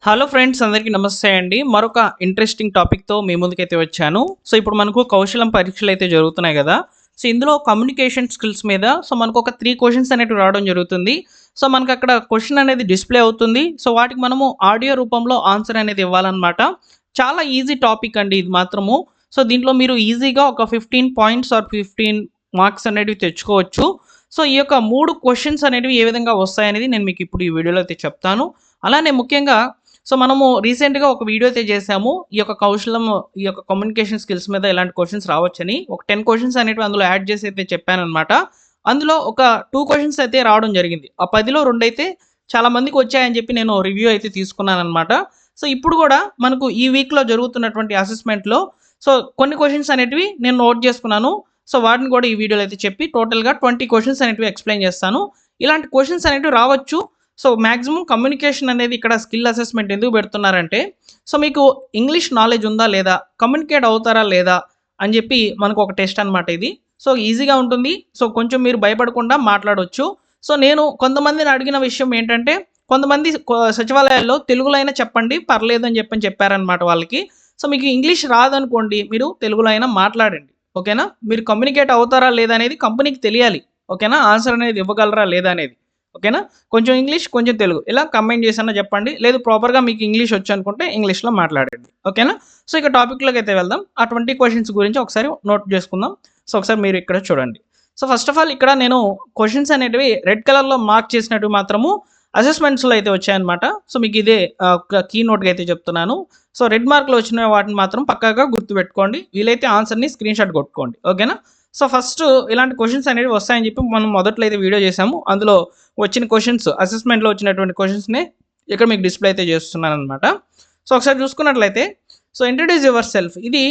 Hello friends, అందరికీ నమస్తే అండి. మరొక ఇంట్రెస్టింగ్ టాపిక్‌తో మీ ముందుకైతే వచ్చాను. సో, ఇప్పుడు మనకు కౌశలం పరీక్షలైతే జరుగుతున్నాయి గదా! సో, ఇందులో కమ్యూనికేషన్ స్కిల్స్ మీద మనకొక 3 క్వెషన్స్ అనేటివి రావడం జరుగుతుంది. సో, మనకక్కడ క్వెషన్ అనేది డిస్‌ప్లే అవుతుంది. సో, వాటికి మనము ఆడియో రూపంలో ఆన్సర్ అనేది ఇవ్వాలనమాట. చాలా ఈజీ టాపిక్ అండి ఇది మాత్రము. సో, దీంట్లో మీరు ఈజీగా ఒక 15 పాయింట్స్ ఆర్ 15 మార్క్స్ అనేటివి తెచ్చుకోవచ్చు. సో, ఈ యొక్క 3 క్వెషన్స్ అనేటివి ఏ విధంగా వస్తాయనేది నేను మీకు ఇప్పుడు ఈ వీడియోలో అయితే చెప్తాను. అలానే ముఖ్యంగా మనము రీసెంట్‌గా ఒక వీడియో అయితే చేసాము. ఈ యొక్క కౌశలం, ఈ యొక్క కమ్యూనికేషన్ స్కిల్స్ మీద ఇలాంటి క్వెషన్స్ రావచ్చని. ఒక 10 క్వెషన్స్ అనేటివి అందులో యాడ్ చేసి అయితే చెప్పాననమాట. అందులో ఒక 2 క్వెషన్స్ అయితే రావడం జరిగింది. ఆ 10లో 2 అయితే చాలా మందికి వచ్చాయని చెప్పి నేను రివ్యూ అయితే తీసుకున్నాననమాట. సో, ఇప్పుడు గూడా మనకు ఈ వీక్‌లో జరుగుతున్నటువంటి అసెస్‌మెంట్‌లో కొన్ని క్వెషన్స్ అనేటివి నేను నోట్ చేసుకున్నాను. సో, వాటిని కూడా ఈ వీడియోలో అయితే చెప్పి టోటల్‌గా 20 క్వెషన్స్ అనేటివి ఎక్స్‌ప్లెయిన్ చేస్తాను. ఇలాంటి క్వెషన్స్ అనేటివి రావచ్చు. మాక్సిమం కమ్యూనికేషన్ అనేది ఇక్కడ స్కిల్ అసెస్మెంట్ ఎందుకు పెడుతున్నారంటే, మీకు ఇంగ్లీష్ నాలెడ్జ్ ఉందా లేదా? కమ్యూనికేట్ అవుతారా లేదా? అని చెప్పి మనకు ఒక టెస్ట్ అనమాట ఇది. ఈజీగా ఉంటుంది. కొంచెం మీరు భయపడకుండా మాట్లాడొచ్చు. నేను కొంతమందిని అడిగిన విషయం ఏంటంటే, కొంతమంది సచివాలయాల్లో తెలుగులో అయినా చెప్పండి పర్లేదు అని చెప్పారనమాట వాళ్ళకి. మీకు ఇంగ్లీష్ రాదనుకోండి, మీరు తెలుగులో అయినా మాట్లాడండి. ఓకేనా? మీరు కమ్యూనికేట్ అవుతారా లేదా అనేది కంపెనీకి తెలియాలి. ఓకేనా? ఆన్సర్ అనేది ఇవ్వగలరా లేదా అనేది. ఓకేనా? కొంచెం ఇంగ్లీష్, కొంచెం తెలుగు ఇలా కంబైన్ చేసన్నా చెప్పండి. లేదు ప్రాపర్‌గా మీకు ఇంగ్లీష్ వచ్చనుకుంటే ఇంగ్లీష్‌లో మాట్లాడండి. ఓకేనా? ఇక టాపిక్‌లోకైతే వెళ్దాం. ఆ 20 క్వెషన్స్ గురించి ఒకసారి నోట్ చేసుకుందాం. ఒకసారి మీరు ఇక్కడ చూడండి. ఫస్ట్ ఆఫ్ ఆల్ ఇక్కడ నేను క్వెషన్స్ అనేటివి రెడ్ కలర్‌లో మార్క్ చేసినట్టు మాత్రము అసెస్మెంట్స్‌లో అయితే వచ్చాయన్నమాట. మీకు ఇదే ఒక కీ నోట్‌గా అయితే చెప్తున్నాను. రెడ్ మార్క్‌లో వచ్చిన వాటిని మాత్రం పక్కాగా గుర్తుపెట్టుకోండి. వీలైతే ఆన్సర్‌ని స్క్రీన్‌షాట్ కొట్టుకోండి. ఓకేనా? ఫస్ట్ ఇలాంటి క్వెషన్స్ అనేవి వస్తాయని చెప్పి మనం మొదట్లో అయితే వీడియో చేసాము. అందులో వచ్చిన క్వెషన్స్ అసెస్మెంట్‌లో వచ్చినటువంటి క్వెషన్స్‌నే ఇక్కడ మీకు డిస్‌ప్లే అయితే చేస్తున్నాననమాట. ఒకసారి చూసుకున్నట్లయితే ఇంట్రొడ్యూస్ యువర్ సెల్ఫ్ ఇది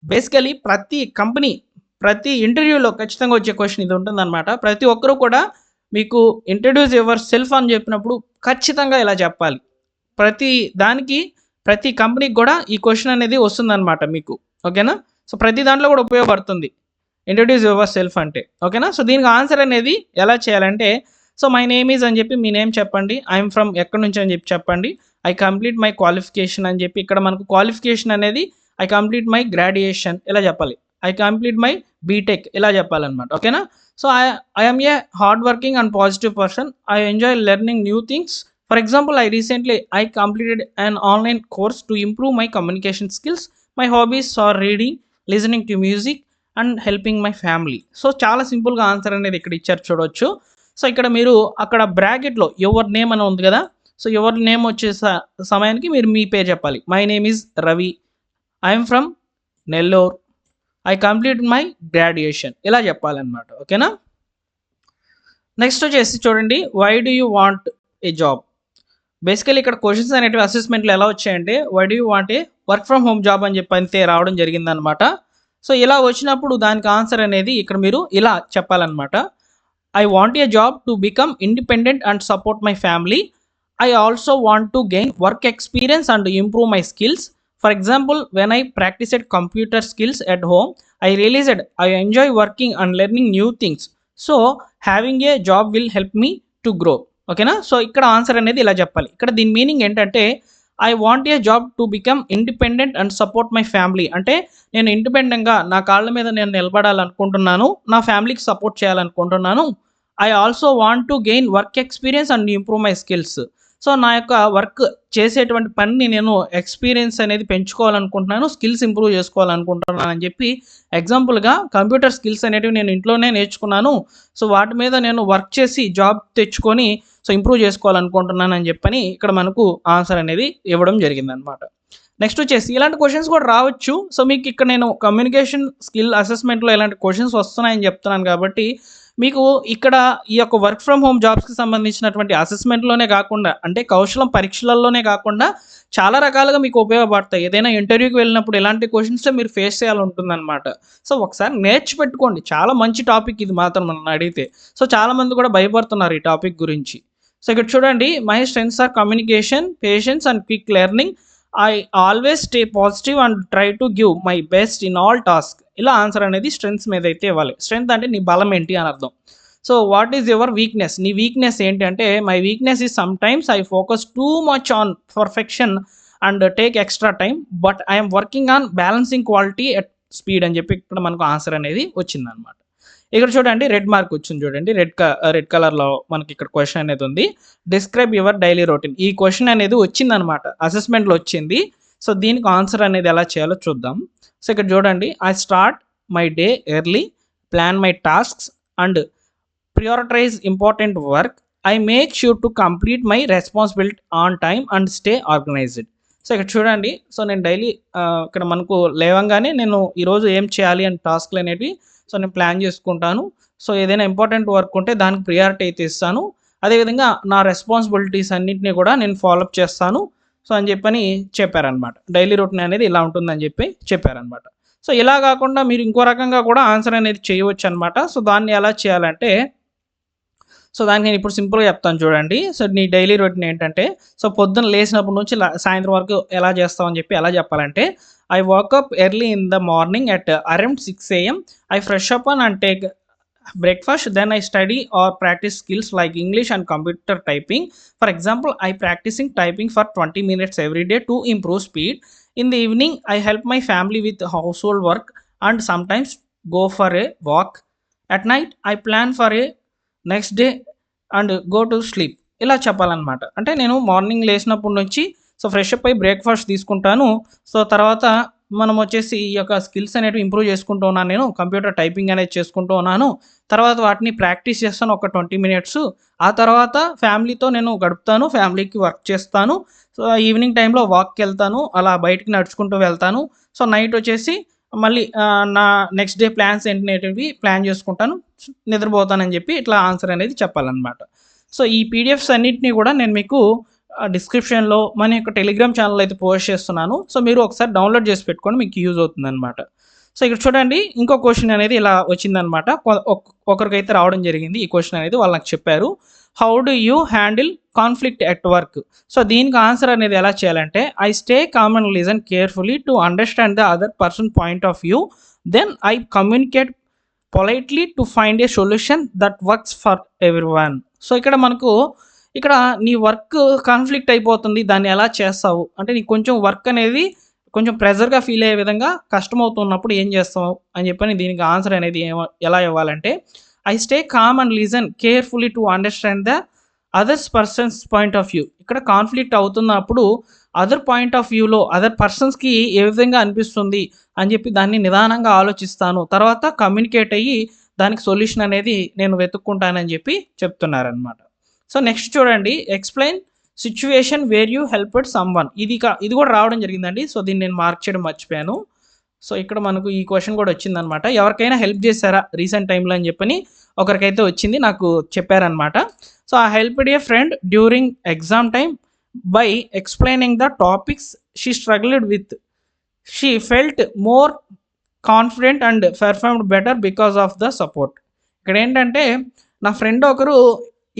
బేసికల్లీ ప్రతి కంపెనీ, ప్రతి ఇంటర్వ్యూలో ఖచ్చితంగా వచ్చే క్వెషన్ ఇది ఉంటుందనమాట. ప్రతి ఒక్కరు కూడా మీకు ఇంట్రొడ్యూస్ యువర్ సెల్ఫ్ అని చెప్పినప్పుడు ఖచ్చితంగా ఇలా చెప్పాలి. ప్రతి దానికి, ప్రతి కంపెనీకి కూడా ఈ క్వెషన్ అనేది వస్తుందనమాట మీకు. ఓకేనా? ప్రతి దాంట్లో కూడా ఉపయోగపడుతుంది. ఇంట్రొడ్యూస్ యువర్ సెల్ఫ్ అంటే. ఓకేనా? దీనికి ఆన్సర్ అనేది ఎలా చేయాలంటే, మై నేమ్ ఈజ్ అని చెప్పి మీ నేమ్ చెప్పండి. ఐఎమ్ ఫ్రమ్ ఎక్కడి నుంచి అని చెప్పి చెప్పండి. ఐ కంప్లీట్ మై క్వాలిఫికేషన్ అని చెప్పి ఇక్కడ మనకు క్వాలిఫికేషన్ అనేది ఐ కంప్లీట్ మై గ్రాడ్యుయేషన్ ఇలా చెప్పాలి. ఐ కంప్లీట్ మై బీటెక్ ఇలా చెప్పాలన్నమాట. ఓకేనా? I am a hard working and positive person. I enjoy learning new things. For example, I completed an online course to improve my communication skills. My hobbies are reading, listening to music and helping my family. చాలా సింపుల్గా answer అనేది ఇక్కడ ఇచ్చారు చూడవచ్చు. ఇక్కడ మీరు అక్కడ బ్రాకెట్లో యువర్ నేమ్ అని ఉంది కదా. యువర్ నేమ్ వచ్చే సమయానికి మీరు మీ పేరు చెప్పాలి. My name is Ravi. I'm from Nellore. I complete my graduation ఇలా చెప్పాలన్నమాట. ఓకేనా? నెక్స్ట్ వచ్చేసి చూడండి, why do you want a job. Basically ఇక్కడ క్వశ్చన్స్ అనేటివి అసెస్మెంట్లో ఎలా వచ్చాయంటే, why do you want a work from home job అని చెప్పి అంతే రావడం జరిగిందనమాట. ఇలా వచ్చినప్పుడు దానికి ఆన్సర్ అనేది ఇక్కడ మీరు ఇలా చెప్పాలన్నమాట. I want a job to become independent and support my family. I also want to gain work experience and improve my skills. For example, when I practised computer skills at home, I realised I enjoy working and learning new things. Having a job will help me to grow. ఓకేనా? ఇక్కడ answer అనేది ఇలా చెప్పాలి. ఇక్కడ దీని meaning ఏంటంటే, I want a job to become independent and support my family. అంటే నేను ఇండిపెండెంట్గా నా కాళ్ళ మీద నేను నిలబడాలనుకుంటున్నాను, నా ఫ్యామిలీకి సపోర్ట్ చేయాలనుకుంటున్నాను. I also want to gain work experience and improve my skills. నా యొక్క వర్క్ చేసేటువంటి పనిని నేను ఎక్స్పీరియన్స్ అనేది పెంచుకోవాలనుకుంటున్నాను, స్కిల్స్ ఇంప్రూవ్ చేసుకోవాలనుకుంటున్నాను అని చెప్పి ఎగ్జాంపుల్గా కంప్యూటర్ స్కిల్స్ అనేటివి నేను ఇంట్లోనే నేర్చుకున్నాను. వాటి మీద నేను వర్క్ చేసి జాబ్ తెచ్చుకొని ఇంప్రూవ్ చేసుకోవాలనుకుంటున్నాను అని చెప్పని ఇక్కడ మనకు ఆన్సర్ అనేది ఇవ్వడం జరిగిందనమాట. నెక్స్ట్ వచ్చేసి ఇలాంటి క్వశ్చన్స్ కూడా రావచ్చు. మీకు ఇక్కడ నేను కమ్యూనికేషన్ స్కిల్ అసెస్మెంట్లో ఇలాంటి క్వశ్చన్స్ వస్తున్నాయని చెప్తున్నాను కాబట్టి, మీకు ఇక్కడ ఈ యొక్క వర్క్ ఫ్రమ్ హోమ్ జాబ్స్కి సంబంధించినటువంటి అసెస్మెంట్లోనే కాకుండా, అంటే కౌశలం పరీక్షలలోనే కాకుండా చాలా రకాలుగా మీకు ఉపయోగపడతాయి. ఏదైనా ఇంటర్వ్యూకి వెళ్ళినప్పుడు ఇలాంటి క్వశ్చన్స్ మీరు ఫేస్ చేయాలి ఉంటుందన్నమాట. ఒకసారి నేర్చిపెట్టుకోండి. చాలా మంచి టాపిక్ ఇది మాత్రం నన్ను అడిగితే. చాలామంది కూడా భయపడుతున్నారు ఈ టాపిక్ గురించి. ఇక్కడ చూడండి, my strengths are communication, patience and quick learning. I always stay positive and try to give my best in all task. ఇలా ఆన్సర్ అనేది స్ట్రెంగ్త్స్ మీద అయితే ఇవ్వాలి. స్ట్రెంగ్త్ అంటే నీ బలం ఏంటి అని అర్థం. So what is your weakness, నీ వీక్నెస్ ఏంటి అంటే, my weakness is some times I focus too much on perfection and take extra time, but I'm working on balancing quality at speed అని చెప్పి ఇక్కడ మనకు ఆన్సర్ అనేది వచ్చిందనమాట. ఇక్కడ చూడండి రెడ్ మార్క్ వచ్చింది చూడండి, రెడ్ కలర్లో మనకి ఇక్కడ క్వశ్చన్ అనేది ఉంది. డిస్క్రైబ్ యువర్ డైలీ రొటీన్, ఈ క్వశ్చన్ అనేది వచ్చిందనమాట, అసెస్మెంట్లో వచ్చింది. సో దీనికి ఆన్సర్ అనేది ఎలా చేయాలో చూద్దాం. సో ఇక్కడ చూడండి, I start my day early, plan my tasks and prioritise important work, I make sure to complete my responsibility on time and stay organised. So ఇక్కడ చూడండి, సో నేను డైలీ ఇక్కడ మనకు లేవంగానే నేను ఈరోజు ఏం చేయాలి అని టాస్క్లు అనేవి సో నేను ప్లాన్ చేసుకుంటాను. సో ఏదైనా ఇంపార్టెంట్ వర్క్ ఉంటే దానికి ప్రియారిటీ అయితే ఇస్తాను, అదేవిధంగా నా రెస్పాన్సిబిలిటీస్ అన్నింటినీ కూడా నేను ఫాలోఅప్ చేస్తాను సో అని చెప్పని చెప్పారనమాట. డైలీ రొటీన్ అనేది ఇలా ఉంటుందని చెప్పి చెప్పారనమాట. సో ఇలా కాకుండా మీరు ఇంకో రకంగా కూడా ఆన్సర్ అనేది చేయవచ్చు అనమాట. సో దాన్ని ఎలా చేయాలంటే, సో దానికి నేను ఇప్పుడు సింపుల్గా చెప్తాను చూడండి. సో నీ డైలీ రొటీన్ ఏంటంటే, సో పొద్దున్న లేచినప్పటి నుంచి సాయంత్రం వరకు ఎలా చేస్తామని చెప్పి ఎలా చెప్పాలంటే, I wake up early in the morning at around 6 AM, I fresh up and take breakfast, then I study or practice skills like English and computer typing. For example, I practicing typing for 20 minutes every day to improve speed. In the evening, I help my family with household work and sometimes go for a walk. At night, I plan for a next day and go to sleep. ఇలా చెప్పాలన్నమాట. అంటే నేను morning లేచినప్పటి నుంచి so fresh up అయ్యి breakfast తీసుకుంటాను. So తర్వాత మనం వచ్చేసి ఈ యొక్క స్కిల్స్ అనేవి ఇంప్రూవ్ చేసుకుంటూ ఉన్నాను, నేను కంప్యూటర్ టైపింగ్ అనేది చేసుకుంటూ ఉన్నాను. తర్వాత వాటిని ప్రాక్టీస్ చేస్తాను ఒక 20 minutes. ఆ తర్వాత ఫ్యామిలీతో నేను గడుపుతాను, ఫ్యామిలీకి వర్క్ చేస్తాను. సో ఈవినింగ్ టైంలో వాక్కి వెళ్తాను, అలా బయటికి నడుచుకుంటూ వెళ్తాను. సో నైట్ వచ్చేసి మళ్ళీ నా నెక్స్ట్ డే ప్లాన్స్ ఏంటనేటివి ప్లాన్ చేసుకుంటాను, నిద్రపోతానని చెప్పి ఇట్లా ఆన్సర్ అనేది చెప్పాలన్నమాట. సో ఈ పీడిఎఫ్స్ అన్నింటినీ కూడా నేను మీకు డిస్క్రిప్షన్లో మన యొక్క టెలిగ్రామ్ ఛానల్ అయితే పోస్ట్ చేస్తున్నాను. సో మీరు ఒకసారి డౌన్లోడ్ చేసి పెట్టుకోండి, మీకు యూజ్ అవుతుందన్నమాట. సో ఇక్కడ చూడండి ఇంకో క్వశ్చన్ అనేది ఇలా వచ్చిందనమాట, ఒకరికైతే రావడం జరిగింది ఈ క్వశ్చన్ అనేది, వాళ్ళు నాకు చెప్పారు. How do you handle conflict at work? So దీనికి ఆన్సర్ అనేది ఎలా చేయాలంటే, I stay calm and listen carefully to understand the other person point of view, then I communicate politely to find a solution that works for everyone. So ఇక్కడ మనకు ఇక్కడ నీ work conflict అయిపోతుంది, దాన్ని ఎలా చేస్తావు అంటే, నీకు కొంచెం వర్క్ అనేది కొంచెం ప్రెజర్గా ఫీల్ అయ్యే విధంగా కష్టమవుతున్నప్పుడు ఏం చేస్తావు అని చెప్పని దీనికి ఆన్సర్ అనేది ఎలా ఇవ్వాలంటే, I stay calm and listen carefully to understand the others persons point of view. ఇక్కడ కాన్ఫ్లిక్ట్ అవుతున్నప్పుడు అదర్ పాయింట్ ఆఫ్ వ్యూలో అదర్ పర్సన్స్కి ఏ విధంగా అనిపిస్తుంది అని చెప్పి దాన్ని నిదానంగా ఆలోచిస్తాను, తర్వాత కమ్యూనికేట్ అయ్యి దానికి సొల్యూషన్ అనేది నేను వెతుక్కుంటానని చెప్పి చెప్తున్నారనమాట. సో నెక్స్ట్ చూడండి, explain situation where you helped someone. ఇది కూడా రావడం జరిగిందండి. సో దీన్ని నేను మార్క్ చేయడం మర్చిపోయాను. సో ఇక్కడ మనకు ఈ క్వశ్చన్ కూడా వచ్చిందనమాట, ఎవరికైనా హెల్ప్ చేశారా రీసెంట్ టైంలో అని చెప్పని ఒకరికైతే వచ్చింది, నాకు చెప్పారనమాట. So I helped A friend during exam time by explaining the topics she struggled with, she felt more confident and performed better because of the support. ఇక్కడ ఏంటంటే, నా ఫ్రెండ్ ఒకరు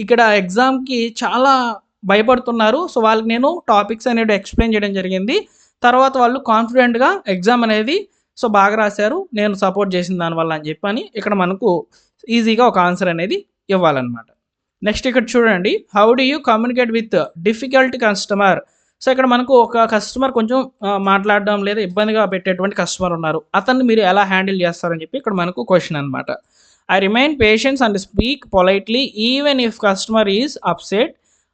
ఇక్కడ ఎగ్జామ్కి చాలా భయపడుతున్నారు. సో వాళ్ళకి నేను టాపిక్స్ అనేవి ఎక్స్ప్లెయిన్ చేయడం జరిగింది, తర్వాత వాళ్ళు కాన్ఫిడెంట్గా ఎగ్జామ్ అనేది సో బాగా రాశారు, నేను సపోర్ట్ చేసిన దానివల్ల అని చెప్పని ఇక్కడ మనకు ఈజీగా ఒక ఆన్సర్ అనేది ఇవ్వాలన్నమాట. నెక్స్ట్ ఇక్కడ చూడండి, how do you communicate with difficult customer. So ఇక్కడ మనకు ఒక కస్టమర్ కొంచెం మాట్లాడడం లేదా ఇబ్బందిగా పెట్టేటువంటి కస్టమర్ ఉన్నారు, అతన్ని మీరు ఎలా హ్యాండిల్ చేస్తారని చెప్పి ఇక్కడ మనకు క్వశ్చన్ అనమాట. I remain patient and speak politely even if customer is upset.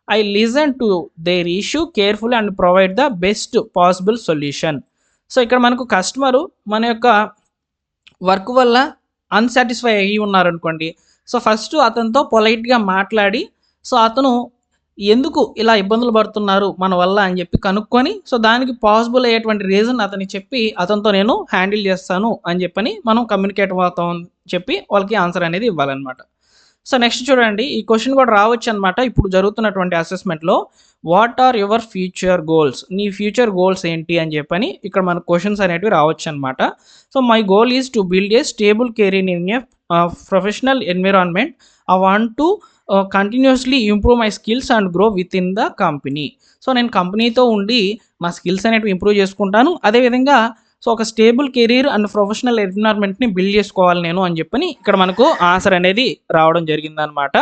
I listen to their issue carefully and provide the best possible solution. So ఇక్కడ మనకు కస్టమరు మన యొక్క వర్క్ వల్ల అన్సాటిస్ఫై అయ్యి ఉన్నారనుకోండి, సో ఫస్ట్ అతనితో పొలైట్గా మాట్లాడి, సో అతను ఎందుకు ఇలా ఇబ్బందులు పడుతున్నారు మన వల్ల అని చెప్పి కనుక్కొని, సో దానికి పాసిబుల్ అయ్యేటువంటి రీజన్ అతనికి చెప్పి అతనితో నేను హ్యాండిల్ చేస్తాను అని చెప్పని మనం కమ్యూనికేట్ అవుతాం చెప్పి వాళ్ళకి ఆన్సర్ అనేది ఇవ్వాలన్నమాట. సో నెక్స్ట్ చూడండి, ఈ క్వశ్చన్ కూడా రావచ్చు అనమాట ఇప్పుడు జరుగుతున్నటువంటి అసెస్మెంట్లో. What are your future goals? నీ ఫ్యూచర్ గోల్స్ ఏంటి అని చెప్పని ఇక్కడ మన క్వశ్చన్స్ అనేటివి రావచ్చు అనమాట. So my goal is to build a stable career in a professional environment. I want to continuously improve my skills and grow with in the company. So నేను కంపెనీతో ఉండి మా స్కిల్స్ అనేవి ఇంప్రూవ్ చేసుకుంటాను, అదేవిధంగా సో ఒక స్టేబుల్ కెరీర్ అండ్ ప్రొఫెషనల్ ఎన్విరాన్మెంట్ని build చేసుకోవాలి నేను అని చెప్పని ఇక్కడ మనకు ఆన్సర్ అనేది రావడం జరిగిందనమాట.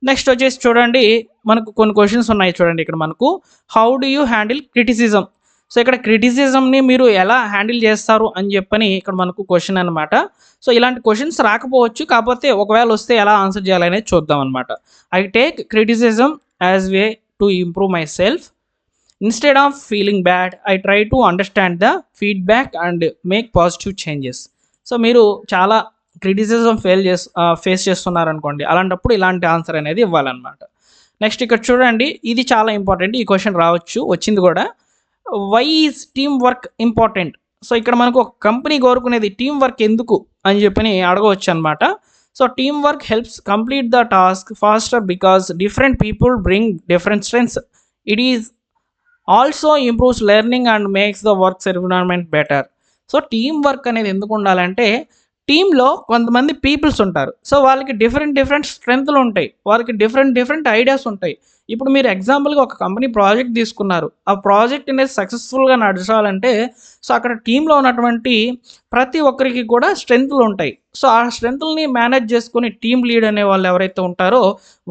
నెక్స్ట్ వచ్చేసి చూడండి, మనకు కొన్ని క్వశ్చన్స్ ఉన్నాయి చూడండి ఇక్కడ మనకు. How do you handle criticism? So ఇక్కడ క్రిటిసిజంని మీరు ఎలా హ్యాండిల్ చేస్తారు అని చెప్పని ఇక్కడ మనకు క్వశ్చన్ అనమాట. సో ఇలాంటి క్వశ్చన్స్ రాకపోవచ్చు, కాకపోతే ఒకవేళ వస్తే ఎలా ఆన్సర్ చేయాలనేది చూద్దాం అనమాట. I take criticism as way to improve my self. Instead of feeling bad I try to understand the feedback and make positive changes. So మీరు చాలా క్రిటిసిజం ఫేస్ చేస్తున్నారనుకోండి, అలాంటప్పుడు ఇలాంటి ఆన్సర్ అనేది ఇవ్వాలన్నమాట. నెక్స్ట్ ఇక్కడ చూడండి, ఇది చాలా ఇంపార్టెంట్, ఈ క్వశ్చన్ రావచ్చు, వచ్చింది కూడా. Why is team work important? So ఇక్కడ మనకు ఒక కంపెనీ కోరుకునేది టీం వర్క్ ఎందుకు అని చెప్పని అడగవచ్చు అనమాట. So team work helps complete the task faster because different people bring different strengths. It is also improves learning and makes the works environment better. So team work అనేది ఎందుకు ఉండాలంటే, టీంలో కొంతమంది పీపుల్స్ ఉంటారు. సో వాళ్ళకి డిఫరెంట్ స్ట్రెంగ్త్లు ఉంటాయి, వాళ్ళకి different ideas ఉంటాయి. ఇప్పుడు మీరు ఎగ్జాంపుల్గా ఒక కంపెనీ ప్రాజెక్ట్ తీసుకున్నారు, ఆ ప్రాజెక్ట్ అనేది సక్సెస్ఫుల్గా నడచాలంటే సో అక్కడ టీంలో ఉన్నటువంటి ప్రతి ఒక్కరికి కూడా స్ట్రెంగ్త్లు ఉంటాయి. సో ఆ స్ట్రెంగ్త్ని మేనేజ్ చేసుకొని టీమ్ లీడ్ అనే వాళ్ళు ఎవరైతే ఉంటారో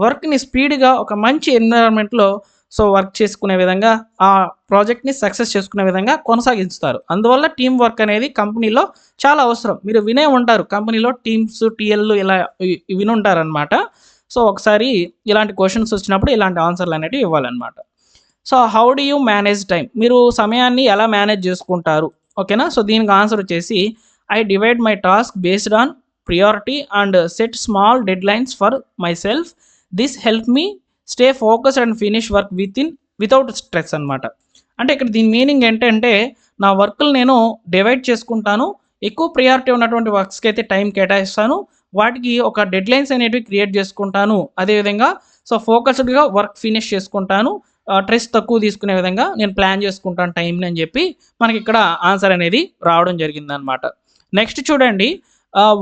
వర్క్ని స్పీడ్గా ఒక మంచి ఎన్విరాన్మెంట్లో సో వర్క్ చేసుకునే విధంగా, ఆ ప్రాజెక్ట్ని సక్సెస్ చేసుకునే విధంగా కొనసాగిస్తారు. అందువల్ల టీం వర్క్ అనేది కంపెనీలో చాలా అవసరం. మీరు వినే ఉంటారు కంపెనీలో టీమ్స్, టీఎల్ ఇలా వినుంటారనమాట. సో ఒకసారి ఇలాంటి క్వశ్చన్స్ వచ్చినప్పుడు ఇలాంటి ఆన్సర్లు అనేవి ఇవ్వాలన్నమాట. So how do you manage time? మీరు సమయాన్ని ఎలా మేనేజ్ చేసుకుంటారు? ఓకేనా. సో దీనికి ఆన్సర్ వచ్చేసి I divide my task based on priority and set small dead lines for my self. This help me stay focused and finish work without stress అనమాట. అంటే ఇక్కడ దీని మీనింగ్ ఏంటంటే, నా వర్క్లు నేను డివైడ్ చేసుకుంటాను, ఎక్కువ ప్రియారిటీ ఉన్నటువంటి వర్క్స్కి అయితే టైం కేటాయిస్తాను, వాటికి ఒక డెడ్ లైన్స్ అనేటివి క్రియేట్ చేసుకుంటాను, అదేవిధంగా సో ఫోకస్డ్గా వర్క్ ఫినిష్ చేసుకుంటాను, స్ట్రెస్ తక్కువ తీసుకునే విధంగా నేను ప్లాన్ చేసుకుంటాను టైంని అని చెప్పి మనకి ఇక్కడ ఆన్సర్ అనేది రావడం జరిగిందనమాట. నెక్స్ట్ చూడండి,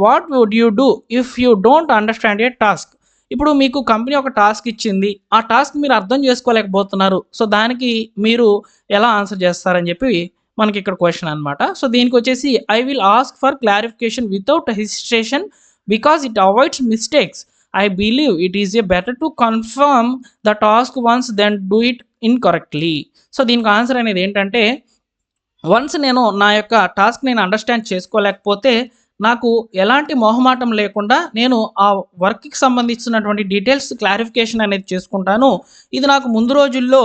what would you do if you don't understand a task? ఇప్పుడు మీకు కంపెనీ ఒక టాస్క్ ఇచ్చింది, ఆ టాస్క్ మీరు అర్థం చేసుకోలేకపోతున్నారు, సో దానికి మీరు ఎలా ఆన్సర్ చేస్తారని చెప్పి మనకి ఇక్కడ క్వశ్చన్ అనమాట. సో దీనికి వచ్చేసి I will ask for clarification without hesitation because it avoids mistakes. I believe it is a better to confirm the task once then do it incorrectly. So దీనికి ఆన్సర్ అనేది ఏంటంటే, వన్స్ నేను నా యొక్క task నేను understand చేసుకోలేకపోతే నాకు ఎలాంటి మొహమాటం లేకుండా నేను ఆ వర్క్కి సంబంధించినటువంటి డీటెయిల్స్ క్లారిఫికేషన్ అనేది చేసుకుంటాను. ఇది నాకు ముందు రోజుల్లో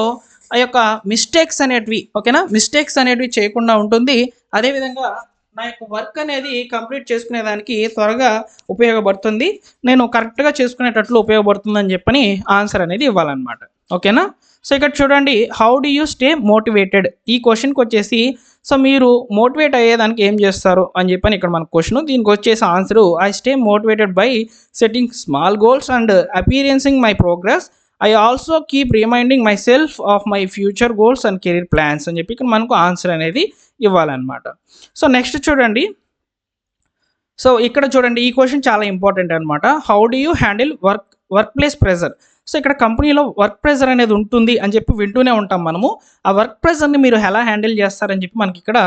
ఆ యొక్క మిస్టేక్స్ అనేటివి, ఓకేనా, మిస్టేక్స్ అనేటివి చేయకుండా ఉంటుంది. అదేవిధంగా నా యొక్క వర్క్ అనేది కంప్లీట్ చేసుకునేదానికి త్వరగా ఉపయోగపడుతుంది, నేను కరెక్ట్గా చేసుకునేటట్లు ఉపయోగపడుతుందని చెప్పని ఆన్సర్ అనేది ఇవ్వాలన్నమాట. ఓకేనా. సో ఇక్కడ చూడండి, how do you stay motivated? ఈ క్వశ్చన్కి వచ్చేసి సో మీరు మోటివేట్ అయ్యేదానికి ఏం చేస్తారు అని చెప్పని ఇక్కడ మన క్వశ్చన్. దీనికి వచ్చేసి answer I stay motivated by setting small goals and experiencing my progress. I also keep reminding my self of my future goals and career plans అని చెప్పి ఇక్కడ మనకు ఆన్సర్ అనేది ఇవ్వాలన్నమాట. సో నెక్స్ట్ చూడండి, సో ఇక్కడ చూడండి, ఈ క్వశ్చన్ చాలా ఇంపార్టెంట్ అనమాట. How do you handle work place pressure? So ఇక్కడ కంపెనీలో వర్క్ ప్రెజర్ అనేది ఉంటుంది అని చెప్పి వింటూనే ఉంటాం మనము. ఆ వర్క్ ప్రెజర్ని మీరు ఎలా హ్యాండిల్ చేస్తారని చెప్పి మనకి ఇక్కడ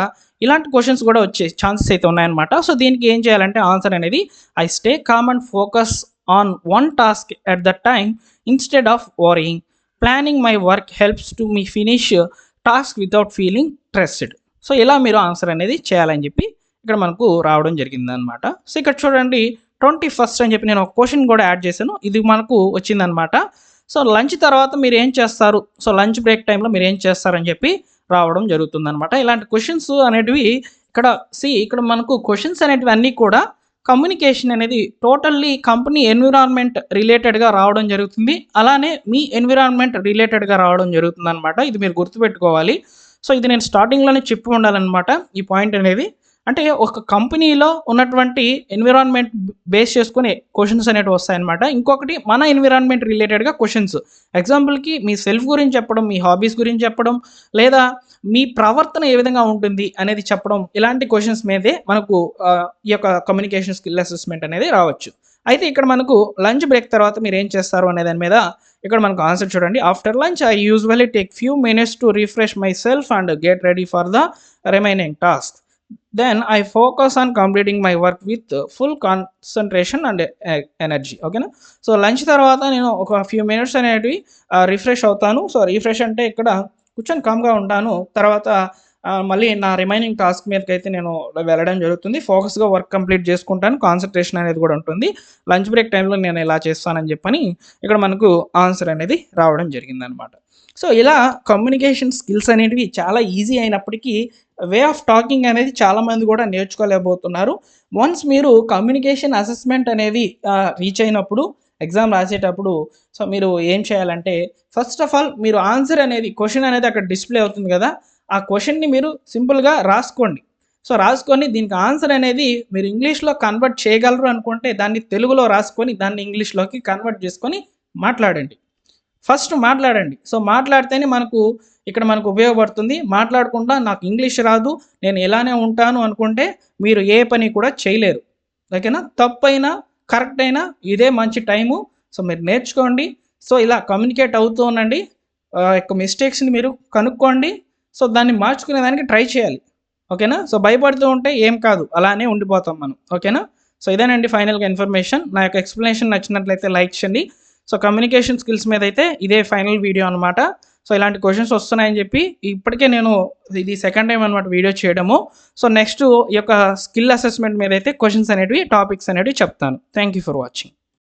ఇలాంటి క్వశ్చన్స్ కూడా వచ్చే ఛాన్సెస్ అయితే ఉన్నాయన్నమాట. సో దీనికి ఏం చేయాలంటే ఆన్సర్ అనేది I stay calm and focus on one task at the time instead of worrying. Planning my work helps to me finish task without feeling stressed. So ఇలా మీరు ఆన్సర్ అనేది చేయాలని చెప్పి ఇక్కడ మనకు రావడం జరిగిందనమాట. సో ఇక్కడ చూడండి, 21st అని చెప్పి నేను ఒక క్వశ్చన్ కూడా యాడ్ చేశాను, ఇది మనకు వచ్చిందనమాట. సో లంచ్ తర్వాత మీరు ఏం చేస్తారు, సో లంచ్ బ్రేక్ టైంలో మీరు ఏం చేస్తారని చెప్పి రావడం జరుగుతుందనమాట. ఇలాంటి క్వశ్చన్స్ అనేటివి ఇక్కడ మనకు క్వశ్చన్స్ అనేటివి అన్నీ కూడా కమ్యూనికేషన్ అనేది టోటల్లీ కంపెనీ ఎన్విరాన్మెంట్ రిలేటెడ్గా రావడం జరుగుతుంది, అలానే మీ ఎన్విరాన్మెంట్ రిలేటెడ్గా రావడం జరుగుతుంది అనమాట. ఇది మీరు గుర్తుపెట్టుకోవాలి. సో ఇది నేను స్టార్టింగ్లోనే చెప్పి ఉండాలన్నమాట ఈ పాయింట్ అనేది. అంటే ఒక కంపెనీలో ఉన్నటువంటి ఎన్విరాన్మెంట్ బేస్ చేసుకుని క్వశ్చన్స్ అనేవి వస్తాయన్నమాట. ఇంకొకటి మన ఎన్విరాన్మెంట్ రిలేటెడ్గా క్వశ్చన్స్, ఎగ్జాంపుల్కి మీ సెల్ఫ్ గురించి చెప్పడం, మీ హాబీస్ గురించి చెప్పడం, లేదా మీ ప్రవర్తన ఏ విధంగా ఉంటుంది అనేది చెప్పడం, ఇలాంటి క్వశ్చన్స్ మీదే మనకు ఈ యొక్క కమ్యూనికేషన్ స్కిల్ అసెస్మెంట్ అనేది రావచ్చు. అయితే ఇక్కడ మనకు లంచ్ బ్రేక్ తర్వాత మీరు ఏం చేస్తారు అనే దాని మీద ఇక్కడ మనకు ఆన్సర్ చూడండి. After lunch I usually take few minutes to refresh my self and get ready for the remaining task. Then I focus on completing my work with full concentration and energy. ఓకేనా. So lunch తర్వాత నేను ఒక few minutes అనేటివి refresh అవుతాను. So refresh అంటే ఇక్కడ కూర్చొని కామ్గా ఉంటాను. తర్వాత మళ్ళీ నా రిమైనింగ్ టాస్క్ మీదకైతే నేను వెళ్ళడం జరుగుతుంది. ఫోకస్గా వర్క్ కంప్లీట్ చేసుకుంటాను. కాన్సన్ట్రేషన్ అనేది కూడా ఉంటుంది. లంచ్ బ్రేక్ టైంలో నేను ఇలా చేస్తానని చెప్పని ఇక్కడ మనకు ఆన్సర్ అనేది రావడం జరిగిందనమాట. సో ఇలా కమ్యూనికేషన్ స్కిల్స్ అనేటివి చాలా ఈజీ అయినప్పటికీ వే ఆఫ్ టాకింగ్ అనేది చాలామంది కూడా నేర్చుకోలేకపోతున్నారు. వన్స్ మీరు కమ్యూనికేషన్ అసెస్మెంట్ అనేది రీచ్ అయినప్పుడు ఎగ్జామ్ రాసేటప్పుడు సో మీరు ఏం చేయాలంటే ఫస్ట్ ఆఫ్ ఆల్ మీరు ఆన్సర్ అనేది క్వశ్చన్ అనేది అక్కడ డిస్ప్లే అవుతుంది కదా, ఆ క్వశ్చన్ని మీరు సింపుల్గా రాసుకోండి. సో రాసుకొని దీనికి ఆన్సర్ అనేది మీరు ఇంగ్లీష్లో కన్వర్ట్ చేయగలరు అనుకుంటే దాన్ని తెలుగులో రాసుకొని దాన్ని ఇంగ్లీష్లోకి కన్వర్ట్ చేసుకొని మాట్లాడండి. ఫస్ట్ మాట్లాడండి. సో మాట్లాడితేనే మనకు ఉపయోగపడుతుంది. మాట్లాడకుండా నాకు ఇంగ్లీష్ రాదు, నేను ఇలానే ఉంటాను అనుకుంటే మీరు ఏ పని కూడా చేయలేరు. ఓకేనా. తప్పైనా కరెక్ట్ అయినా ఇదే మంచి టైము. సో మీరు నేర్చుకోండి. సో ఇలా కమ్యూనికేట్ అవుతూ ఉండండి. యొక్క మిస్టేక్స్ని మీరు కనుక్కోండి. సో దాన్ని మార్చుకునే దానికి ట్రై చేయాలి. ఓకేనా. సో భయపడుతూ ఉంటే ఏం కాదు, అలానే ఉండిపోతాం మనం. ఓకేనా. సో ఇదేనండి ఫైనల్గా ఇన్ఫర్మేషన్. నా యొక్క ఎక్స్ప్లెనేషన్ నచ్చినట్లయితే లైక్ చేయండి. సో కమ్యూనికేషన్ స్కిల్స్ మీద అయితే ఇదే ఫైనల్ వీడియో అనమాట. సో ఇలాంటి క్వశ్చన్స్ వస్తున్నాయని చెప్పి ఇప్పటికే నేను ఇది సెకండ్ టైం అనమాట వీడియో చేయడము. సో నెక్స్ట్ ఈ యొక్క స్కిల్ అసెస్మెంట్ మీద అయితే క్వశ్చన్స్ అనేటివి టాపిక్స్ అనేటివి చెప్తాను. Thank you for watching.